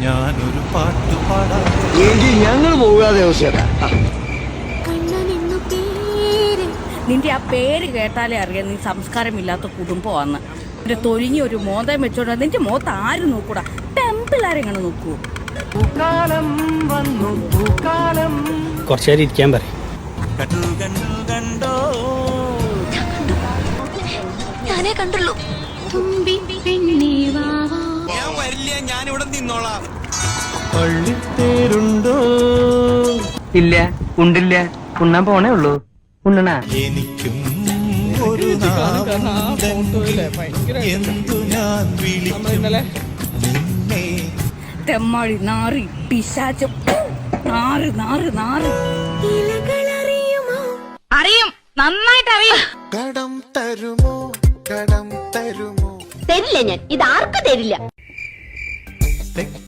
ഞാനൊരു പാട്ട് പാടാം. എങ്കിൽ ഞങ്ങൾ പോകാതെ അവസ്ഥ. നിന്റെ ആ പേര് കേട്ടാലേ അറിയാം നീ സംസ്കാരമില്ലാത്ത കുടുംബമാന്ന്. നിന്റെ തൊലിഞ്ഞ ഒരു മോതം വെച്ചോണ്ട് നിന്റെ മോത്ത് ആരും നോക്കൂടാ, പെമ്പിള്ളാരെങ്ങനെ നോക്കൂ. കുറച്ചേരം ഇരിക്കാൻ പറയും. ഞാനേ കണ്ടുള്ളൂ. ഞാൻ വരില്ല, ഞാനിവിടെ നിന്നോളാം. പള്ളിത്തേരുണ്ടോ? ഇല്ല, ഉണ്ടില്ല, ഉണ്ണാൻ പോണേ ഉള്ളൂ. ഉണ്ണണ എനിക്കും ഒരു എന്തു ഞാൻ വിളിക്കും നിന്നെ. തെമ്മാടി നാറി പിശാചം, നാറ് നാറ് നാറ്. അറിയും, നന്നായിട്ട് അറിയും. കടം തരുമോ, കടം തരുമോ? തരില്ല, ഞാൻ ഇത് ആർക്കും തരില്ല.